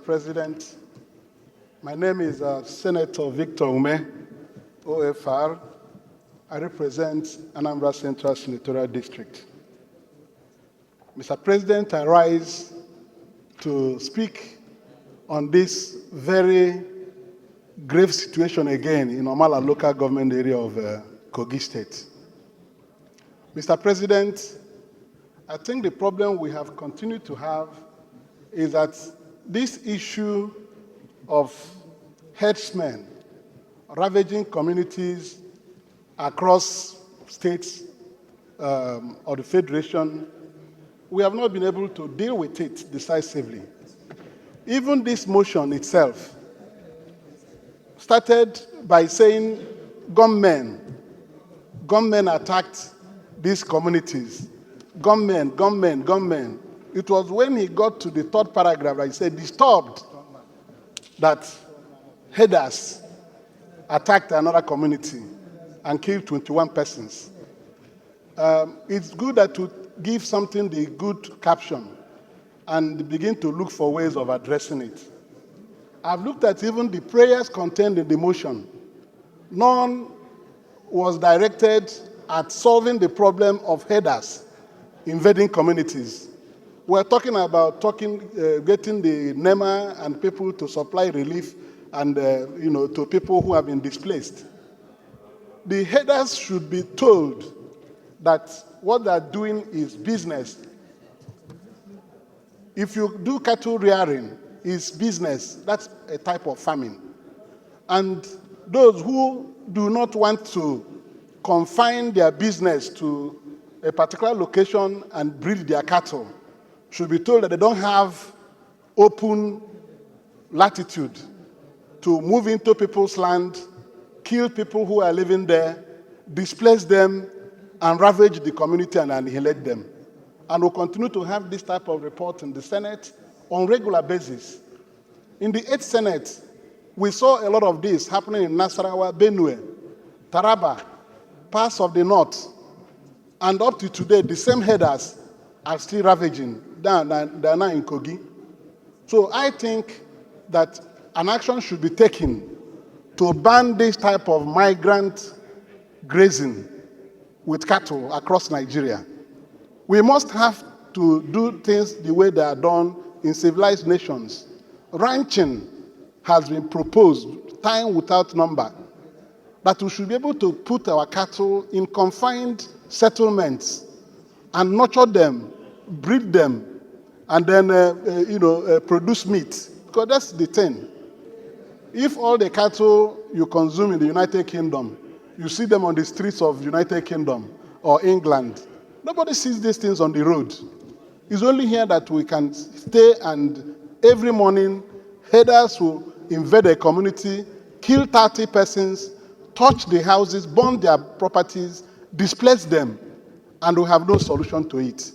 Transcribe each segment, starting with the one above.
President. My name is Senator Victor Umeh, OFR. I represent Anambra Central Senatorial District. Mr. President, I rise to speak on this very grave situation again in Omala local government area of Kogi State. Mr. President, I think the problem we have continued to have is that this issue of herdsmen ravaging communities across states or the Federation, we have not been able to deal with it decisively. Even this motion itself started by saying gunmen attacked these communities. Gunmen. It was when he got to the third paragraph that he said, disturbed that herders attacked another community and killed 21 persons. It's good that you give something the good caption and begin to look for ways of addressing it. I've looked at even the prayers contained in the motion. None was directed at solving the problem of herders invading communities. We're talking about getting the NEMA and people to supply relief and to people who have been displaced. The herders should be told that what they're doing is business. If you do cattle rearing, it's business. That's a type of farming. And those who do not want to confine their business to a particular location and breed their cattle should be told that they don't have open latitude to move into people's land, kill people who are living there, displace them, and ravage the community and annihilate them. And we'll continue to have this type of report in the Senate on regular basis. In the 8th Senate, we saw a lot of this happening in Nasarawa, Benue, Taraba, parts of the north, and up to today, the same herders are still ravaging. They're now in Kogi. So I think that an action should be taken to ban this type of migrant grazing with cattle across Nigeria. We must have to do things the way they are done in civilized nations. Ranching has been proposed, time without number, that we should be able to put our cattle in confined settlements and nurture them, breed them, and then produce meat. Because that's the thing. If all the cattle you consume in the United Kingdom, you see them on the streets of United Kingdom or England, nobody sees these things on the road. It's only here that we can stay, and every morning, herders will invade a community, kill 30 persons, touch the houses, burn their properties, displace them, and we have no solution to it.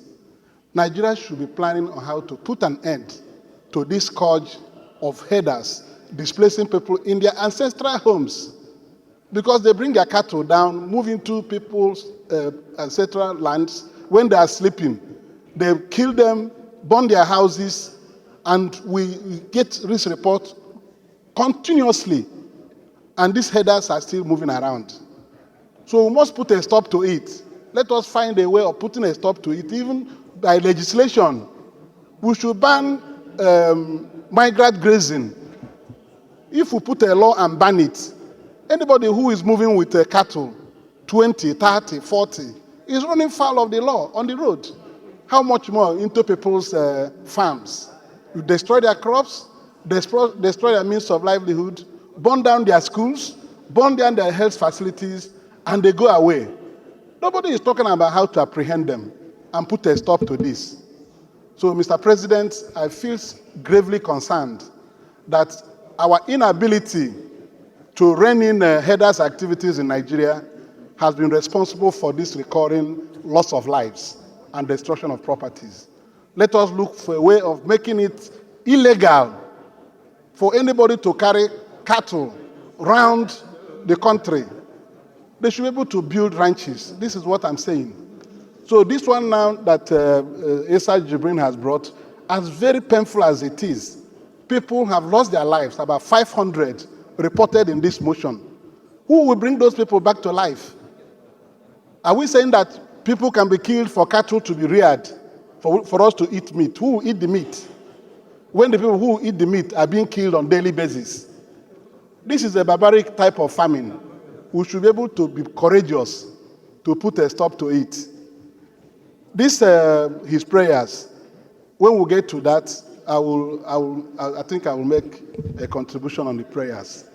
Nigeria should be planning on how to put an end to this scourge of herders displacing people in their ancestral homes, because they bring their cattle down, move into people's ancestral lands when they are sleeping. They kill them, burn their houses, and we get this report continuously, and these herders are still moving around. So we must put a stop to it. Let us find a way of putting a stop to it, even by legislation. We should ban migrant grazing. If we put a law and ban it, anybody who is moving with a cattle, 20, 30, 40, is running foul of the law on the road. How much more into people's farms? You destroy their crops, destroy their means of livelihood, burn down their schools, burn down their health facilities, and they go away. Nobody is talking about how to apprehend them and put a stop to this. So, Mr. President, I feel gravely concerned that our inability to rein in herders' activities in Nigeria has been responsible for this recurring loss of lives and destruction of properties. Let us look for a way of making it illegal for anybody to carry cattle around the country. They should be able to build ranches. This is what I'm saying. So this one now that Esa Jibrin has brought, as very painful as it is, people have lost their lives, about 500 reported in this motion. Who will bring those people back to life? Are we saying that people can be killed for cattle to be reared, for us to eat meat? Who will eat the meat when the people who eat the meat are being killed on a daily basis? This is a barbaric type of famine. We should be able to be courageous to put a stop to it. His prayers, when we get to that, I think I will make a contribution on the prayers.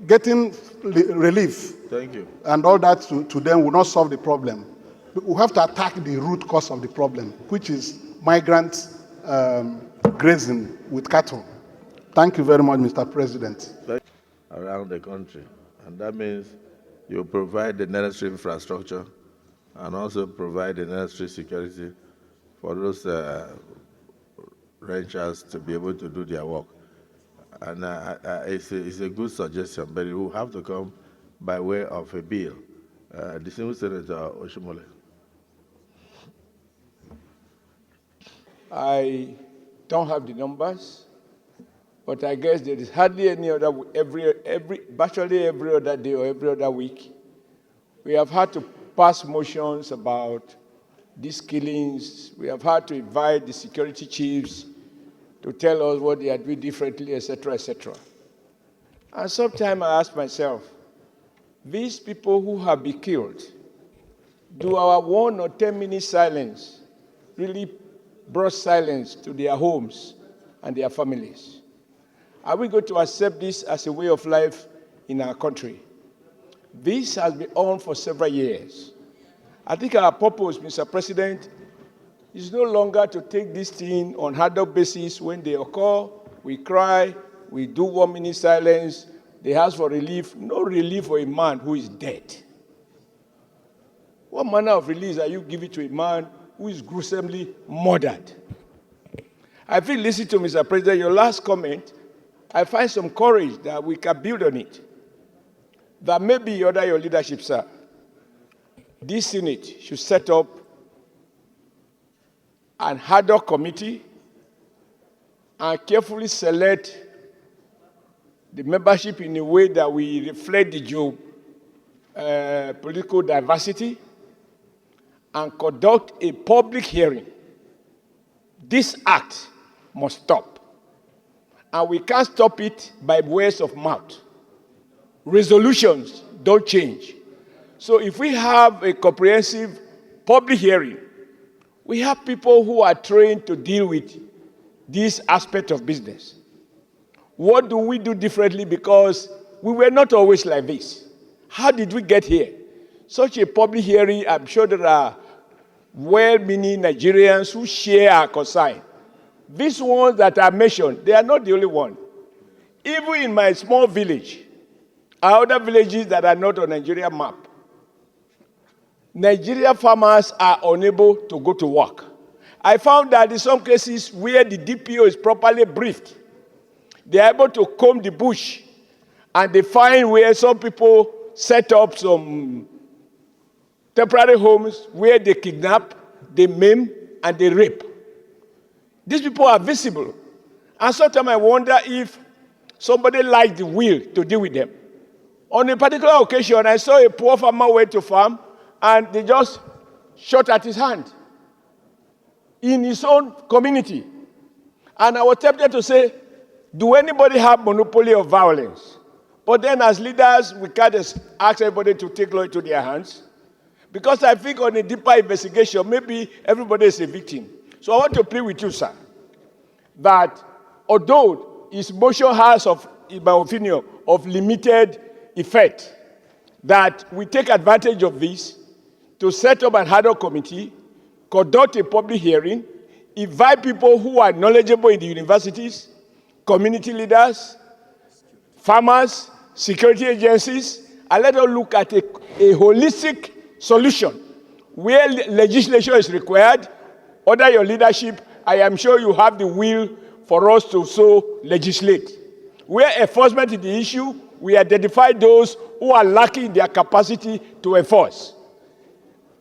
Getting relief, thank you, and all that to them will not solve the problem. We have to attack the root cause of the problem, which is migrant grazing with cattle. Thank you very much, Mr. President. Around the country, and that means you provide the necessary infrastructure and also provide the necessary security for those ranchers to be able to do their work. And it's a good suggestion, but it will have to come by way of a bill. Distinguished Senator Oshiomhole. I don't have the numbers, but I guess there is hardly any other, virtually every other day or every other week, we have had to pass motions about these killings. We have had to invite the security chiefs to tell us what they are doing differently, etc., etc. And sometimes I ask myself, these people who have been killed, do our 1 or 10 minute silence really brought silence to their homes and their families? Are we going to accept this as a way of life in our country? This has been on for several years. I think our purpose, Mr. President, is no longer to take this thing on ad hoc basis. When they occur, we cry, we do 1 minute silence, they ask for relief. No relief for a man who is dead. What manner of relief are you giving to a man who is gruesomely murdered? I feel, listen to Mr. President, your last comment, I find some courage that we can build on it. That maybe under your leadership, sir, this Senate should set up an ad hoc committee and carefully select the membership in a way that we reflect the political diversity and conduct a public hearing. This act must stop. And we can't stop it by words of mouth. Resolutions don't change. So if we have a comprehensive public hearing, we have people who are trained to deal with this aspect of business. What do we do differently? Because we were not always like this. How did we get here? Such a public hearing, I'm sure there are well-meaning Nigerians who share our concern. These ones that I mentioned, they are not the only one. Even in my small village, are other villages that are not on Nigeria map. Nigeria farmers are unable to go to work. I found that in some cases where the DPO is properly briefed, they are able to comb the bush, and they find where some people set up some temporary homes where they kidnap, they maim, and they rape. These people are visible. And sometimes I wonder if somebody likes the will to deal with them. On a particular occasion, I saw a poor farmer went to farm, and they just shot at his hand in his own community. And I was tempted to say, do anybody have monopoly of violence? But then as leaders, we can't ask everybody to take law into their hands. Because I think on a deeper investigation, maybe everybody is a victim. So I want to plead with you, sir, that although his motion has, in my opinion, of limited effect, that we take advantage of this to set up an ad hoc committee, conduct a public hearing, invite people who are knowledgeable in the universities, community leaders, farmers, security agencies, and let us look at a holistic solution where legislation is required. Under your leadership, I am sure you have the will for us to so legislate. Where enforcement is the issue, we identify those who are lacking their capacity to enforce.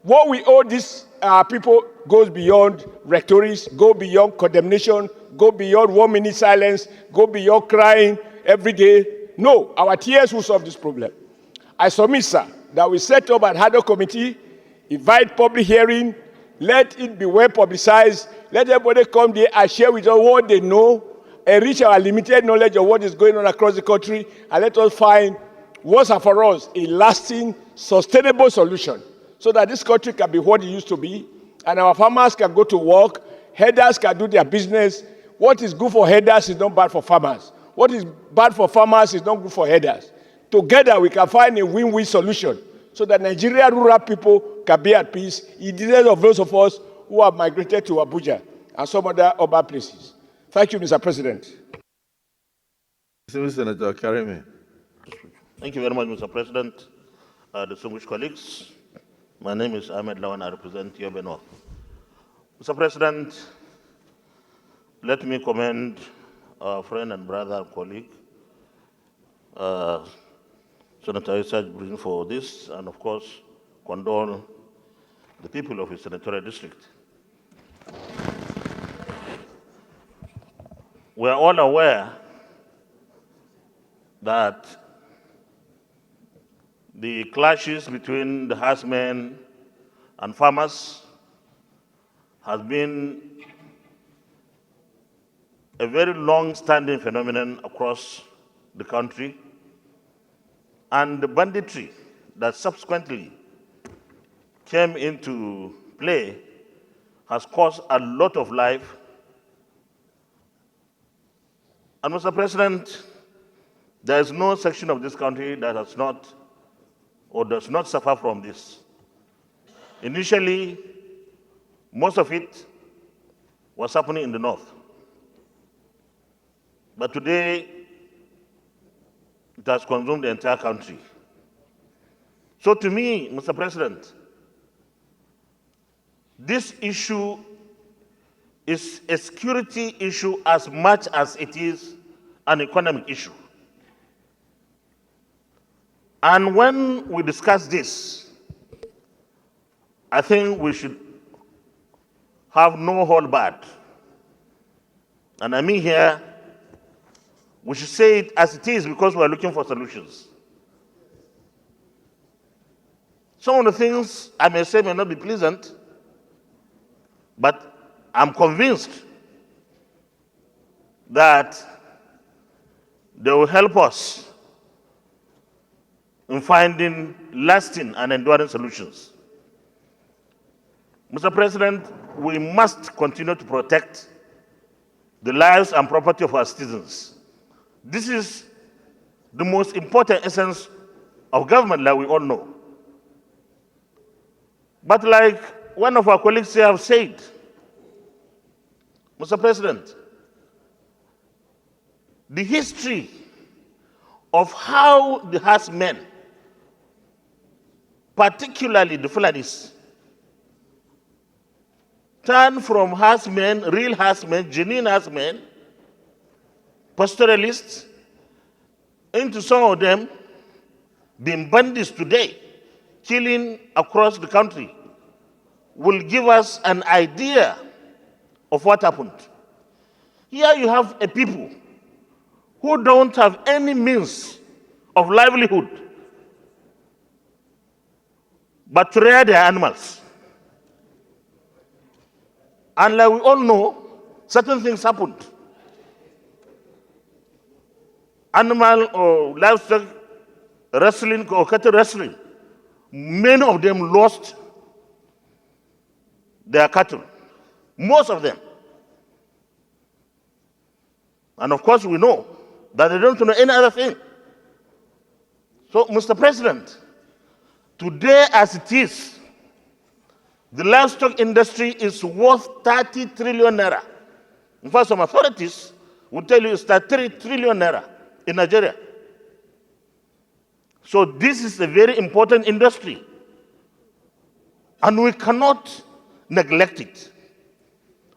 What we owe this our people goes beyond rhetoric, go beyond condemnation, go beyond 1 minute silence, go beyond crying every day. No, our tears will solve this problem. I submit, sir, that we set up an ad hoc committee, invite public hearing, let it be well publicized, let everybody come there and share with us what they know, enrich our limited knowledge of what is going on across the country, and let us find once and for us a lasting, sustainable solution so that this country can be what it used to be, and our farmers can go to work, herders can do their business. What is good for herders is not bad for farmers. What is bad for farmers is not good for herders. Together, we can find a win-win solution so that Nigerian rural people can be at peace, instead of those of us who have migrated to Abuja and some other urban places. Thank you, Mr. President. Senator Karimi. Thank you very much, Mr. President. Distinguished colleagues, my name is Ahmed Lawan. I represent Yobe North. Mr. President, let me commend our friend and brother and colleague, Senator Isaac Breen, for this, and of course, condole the people of his senatorial district. We are all aware that the clashes between the herdsmen and farmers has been a very long-standing phenomenon across the country, and the banditry that subsequently came into play has caused a lot of life. And Mr. President, there is no section of this country that has not or does not suffer from this. Initially, most of it was happening in the north. But today, it has consumed the entire country. So to me, Mr. President, this issue is a security issue as much as it is an economic issue. And when we discuss this, I think we should have no hold back. And I mean here, we should say it as it is because we are looking for solutions. Some of the things I may say may not be pleasant, but I'm convinced that they will help us in finding lasting and enduring solutions. Mr. President, we must continue to protect the lives and property of our citizens. This is the most important essence of government, like we all know. But like one of our colleagues here have said, Mr. President, the history of how the herdsmen, particularly the Fulanis, turned from herdsmen, real herdsmen, genuine herdsmen, pastoralists, into some of them being bandits today, killing across the country, will give us an idea of what happened. Here you have a people who don't have any means of livelihood but to rear their animals. And like we all know, certain things happened. Animal or livestock wrestling or cattle wrestling, many of them lost their cattle, most of them. And of course we know that they don't know any other thing. So, Mr. President, today as it is, the livestock industry is worth 30 trillion naira. In fact, some authorities will tell you it's 33 trillion naira in Nigeria. So this is a very important industry, and we cannot neglect it.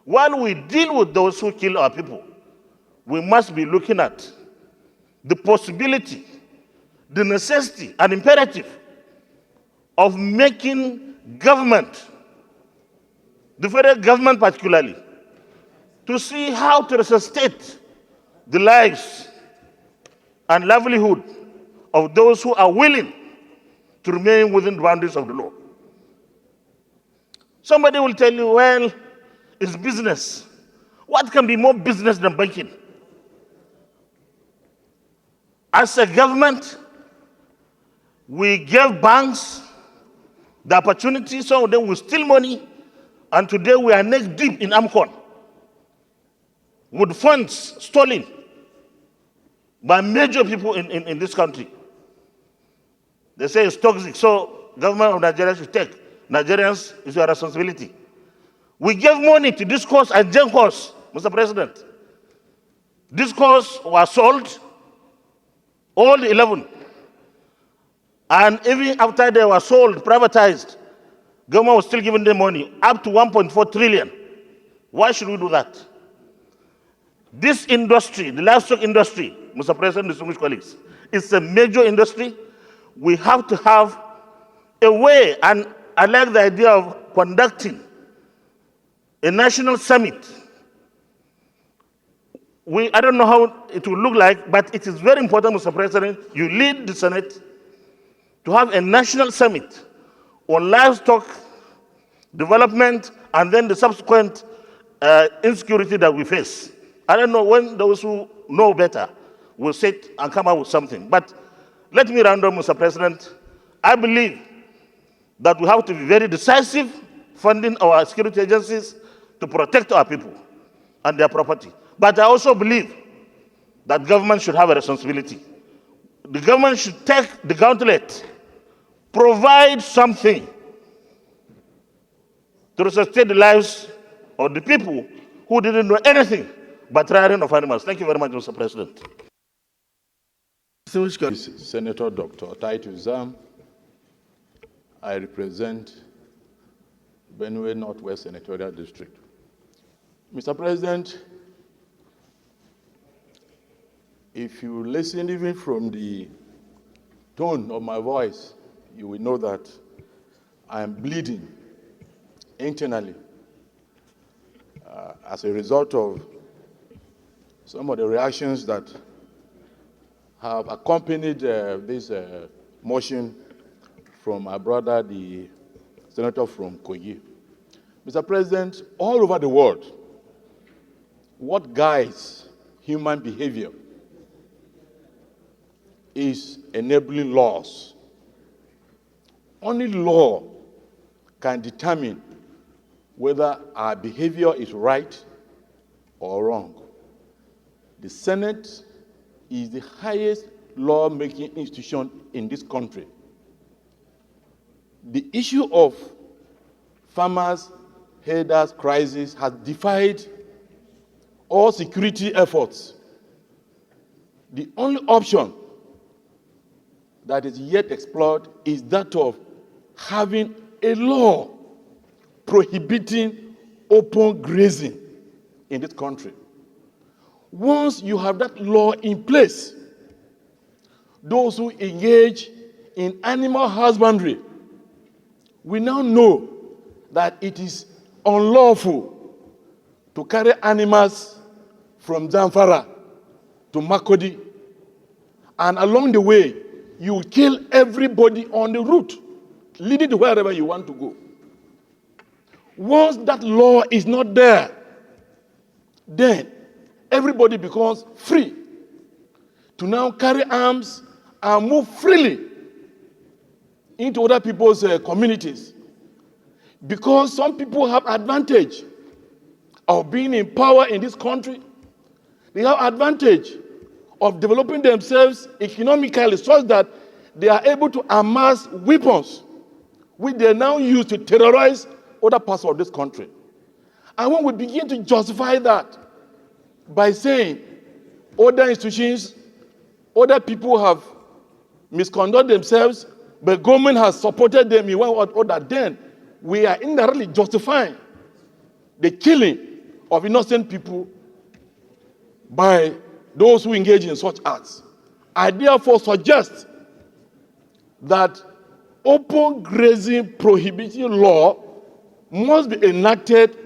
While we deal with those who kill our people, we must be looking at the possibility, the necessity, and imperative of making government the federal government particularly, to see how to resuscitate the lives and livelihood of those who are willing to remain within the boundaries of the law. Somebody will tell you, well, it's business. What can be more business than banking? As a government, we gave banks the opportunity, some of them will steal money, and today we are neck deep in AMCON with funds stolen by major people in this country. They say it's toxic, so government of Nigeria should take. Nigerians, it's your responsibility. We gave money to this course and Gen course, Mr. President. This course was sold, all the 11. And even after they were sold, privatized, government was still giving them money, up to 1.4 trillion. Why should we do that? This industry, the livestock industry, Mr. President, distinguished colleagues, is a major industry. We have to have a way, and I like the idea of conducting a national summit. I don't know how it will look like, but it is very important, Mr. President, you lead the Senate to have a national summit on livestock development and then the subsequent insecurity that we face. I don't know when those who know better will sit and come up with something. But let me round up, Mr. President. I believe that we have to be very decisive funding our security agencies to protect our people and their property. But I also believe that government should have a responsibility. The government should take the gauntlet, provide something to resuscitate the lives of the people who didn't know anything but rearing of animals. Thank you very much, Mr. President. Senator Dr. Titus Zam. I represent Benue Northwest Senatorial District. Mr. President, if you listen even from the tone of my voice, you will know that I am bleeding internally as a result of some of the reactions that have accompanied this motion from my brother, the senator from Kogi. Mr. President, all over the world, what guides human behavior is enabling laws. Only law can determine whether our behavior is right or wrong. The Senate is the highest law-making institution in this country. The issue of farmers' herders' crisis has defied all security efforts. The only option that is yet explored is that of having a law prohibiting open grazing in this country. Once you have that law in place, those who engage in animal husbandry we now know that it is unlawful to carry animals from Zamfara to Makodi, and along the way, you kill everybody on the route, leading to wherever you want to go. Once that law is not there, then everybody becomes free to now carry arms and move freely into other people's communities. Because some people have advantage of being in power in this country. They have advantage of developing themselves economically such that they are able to amass weapons which they now use to terrorize other parts of this country. And when we begin to justify that by saying other institutions, other people have misconducted themselves, but government has supported them in one or other, then we are indirectly justifying the killing of innocent people by those who engage in such acts. I therefore suggest that open grazing prohibition law must be enacted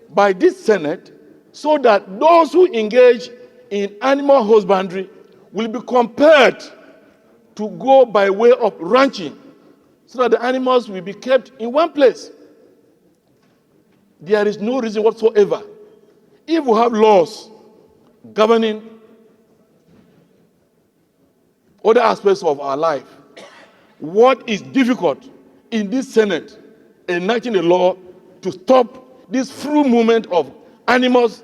by this Senate so that those who engage in animal husbandry will be compelled to go by way of ranching so that the animals will be kept in one place. There is no reason whatsoever. If we have laws governing other aspects of our life, what is difficult in this Senate enacting a law to stop this free movement of animals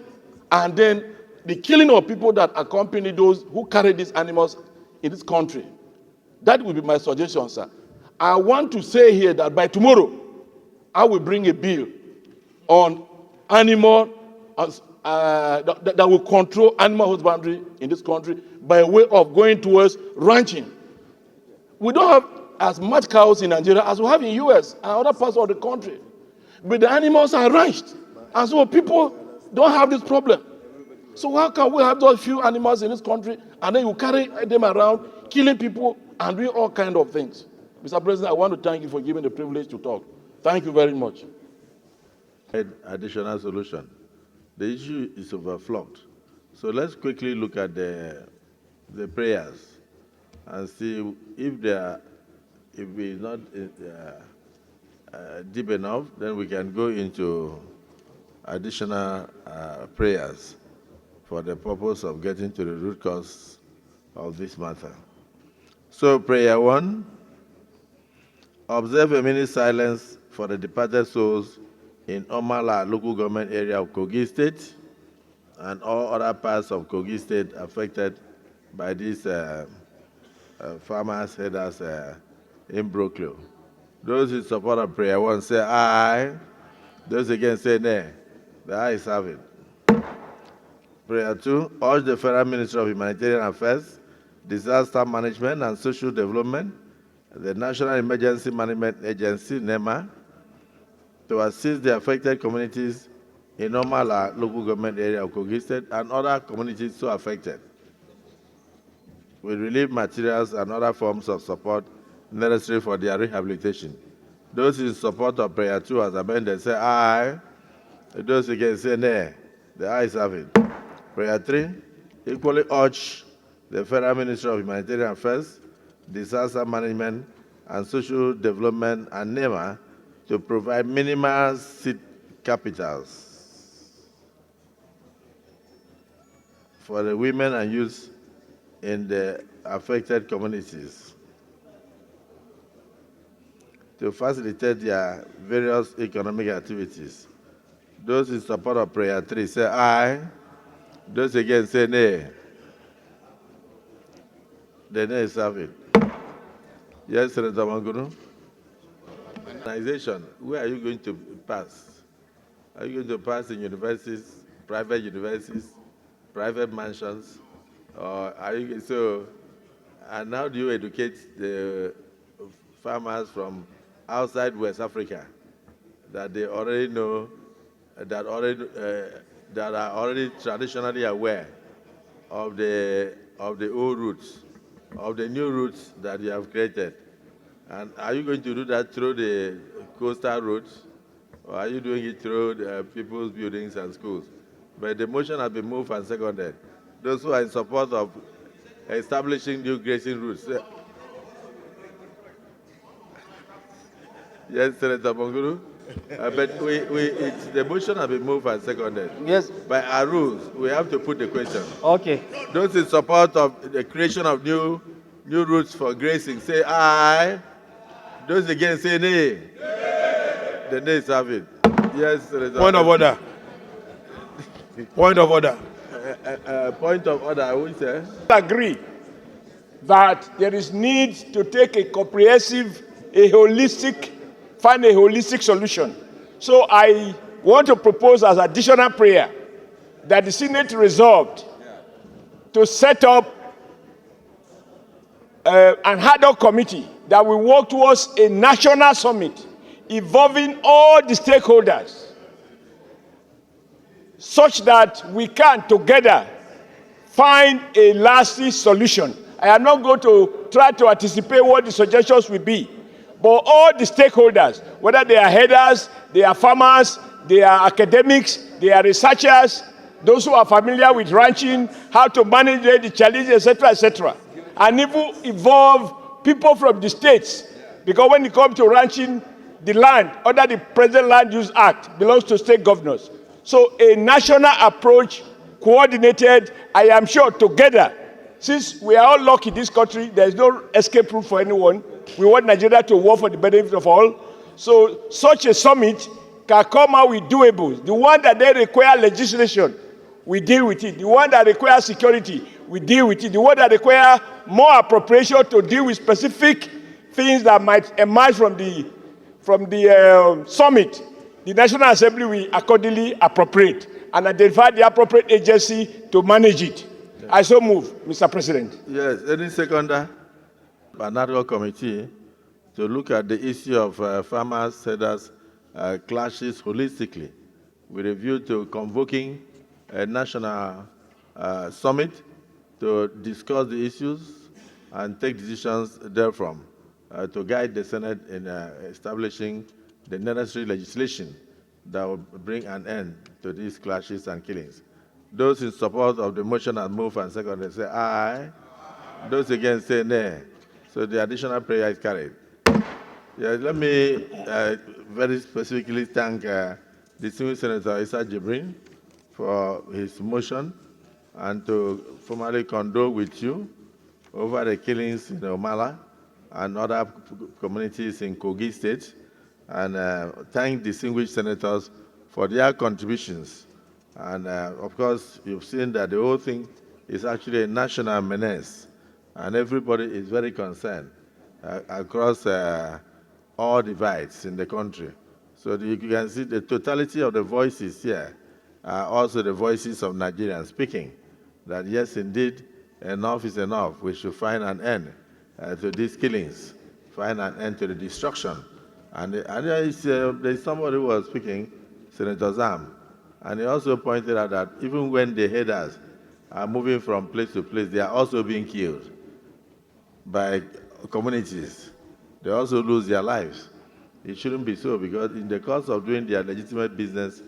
and then the killing of people that accompany those who carry these animals in this country? That will be my suggestion, sir. I want to say here that by tomorrow, I will bring a bill on animal that will control animal husbandry in this country by way of going towards ranching. We don't have as much cows in Nigeria as we have in US and other parts of the country. But the animals are ranched. And so people don't have this problem. So how can we have those few animals in this country and then you carry them around, killing people and doing all kinds of things? Mr. President, I want to thank you for giving the privilege to talk. Thank you very much. Additional solution. The issue is overflowed. So let's quickly look at the prayers and see if it's not deep enough, then we can go into additional prayers for the purpose of getting to the root cause of this matter. So prayer 1, observe a minute silence for the departed souls in Omala local government area of Kogi State and all other parts of Kogi State affected by these farmers headers in Brooklyn. Those in support of prayer 1 say aye. Those against say nay. The ayes have it. Prayer 2, urge the Federal Ministry of Humanitarian Affairs, Disaster Management and Social Development, the National Emergency Management Agency, NEMA, to assist the affected communities in Omala local government area of Kogi State and other communities so affected with relief materials and other forms of support necessary for their rehabilitation. Those in support of prayer 2 as amended say aye. Those against say nay. The ayes have it. Prayer 3, equally urge the Federal Ministry of Humanitarian Affairs, Disaster Management and Social Development and NEMA to provide minimal seed capitals for the women and youth in the affected communities to facilitate their various economic activities. Those in support of prayer 3 say aye. Those against say nay. The nays have it. Yes, Senator Mangunu. Organization, where are you going to pass? Are you going to pass in universities, private mansions, or are you so? And how do you educate the farmers from outside West Africa that they already know, that are already traditionally aware of the old routes, of the new routes that you have created? And are you going to do that through the coastal roads, or are you doing it through the people's buildings and schools? But the motion has been moved and seconded. Those who are in support of establishing new grazing routes. Yes, Senator Mangunu. But the motion has been moved and seconded. Yes. By our rules, we have to put the question. Okay. Those in support of the creation of new routes for grazing, say aye. Those against say nay. The nays have it. Yes, Senator. Point of order. Point of order. Point of order, I will say. Agree that there is need to take a comprehensive, find a holistic solution. So I want to propose as additional prayer that the Senate resolved to set up an ad hoc committee that will work towards a national summit involving all the stakeholders, such that we can together find a lasting solution. I am not going to try to anticipate what the suggestions will be, but all the stakeholders, whether they are headers, they are farmers, they are academics, they are researchers, those who are familiar with ranching, how to manage the challenges, etc., and even involve people from the states. Because when it comes to ranching, the land under the present Land Use Act belongs to state governors. So a national approach, coordinated, I am sure together, since we are all lucky in this country, there is no escape route for anyone. We want Nigeria to work for the benefit of all. So such a summit can come out with doables. The one that they require legislation, we deal with it. The one that requires security, we deal with it. The one that requires more appropriation to deal with specific things that might emerge from the summit, the National Assembly will accordingly appropriate and identify the appropriate agency to manage it. Yeah. I so move, Mr. President. Yes, any seconder? Another committee to look at the issue of farmers' sellers clashes holistically with a view to convoking a national summit to discuss the issues and take decisions therefrom to guide the Senate in establishing the necessary legislation that will bring an end to these clashes and killings. Those in support of the motion and move and second say aye. Those against say nay. So the additional prayer is carried. Yeah, let me very specifically thank the Senior Senator Issa Jibrin for his motion and to formally condole with you over the killings in Omala and other communities in Kogi State, and thank distinguished senators for their contributions. And of course, you've seen that the whole thing is actually a national menace, and everybody is very concerned across all divides in the country. So you can see the totality of the voices here are also the voices of Nigerians speaking, that yes, indeed, enough is enough. We should find an end to these killings, find an end to the destruction. And there's somebody who was speaking, Senator Zam, and he also pointed out that even when the headers are moving from place to place, they are also being killed by communities. They also lose their lives. It shouldn't be so, because in the course of doing their legitimate business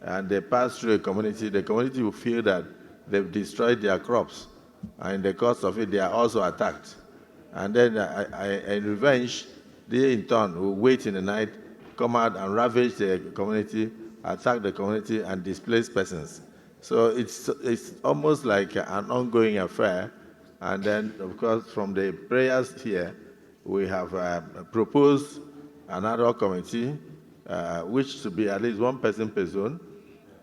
and they pass through a community, the community will feel that they've destroyed their crops, and in the course of it, they are also attacked. And then in revenge, they in turn will wait in the night, come out and ravage the community, attack the community, and displace persons. So it's almost like an ongoing affair. And then, of course, from the prayers here, we have proposed another committee, which should be at least one person per zone,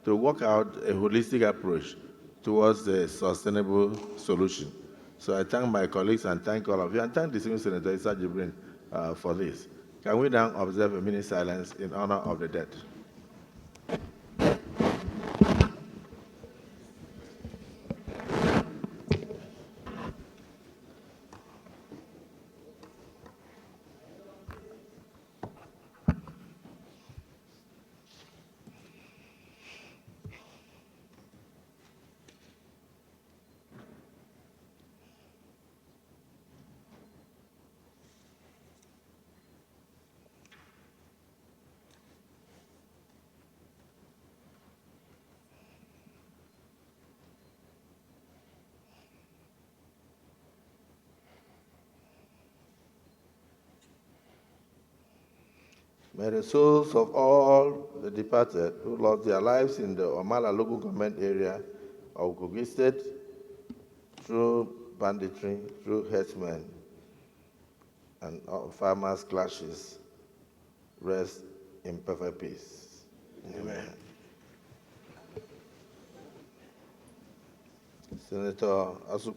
to work out a holistic approach towards the sustainable solution. So I thank my colleagues and thank all of you, and thank the Senior Senator Issa Jibrin for this. Can we now observe a minute silence in honor of the dead? May the souls of all the departed who lost their lives in the Omala local government area of Kogi State through banditry, through herdsmen, and farmers' clashes rest in perfect peace. Amen. Senator Asu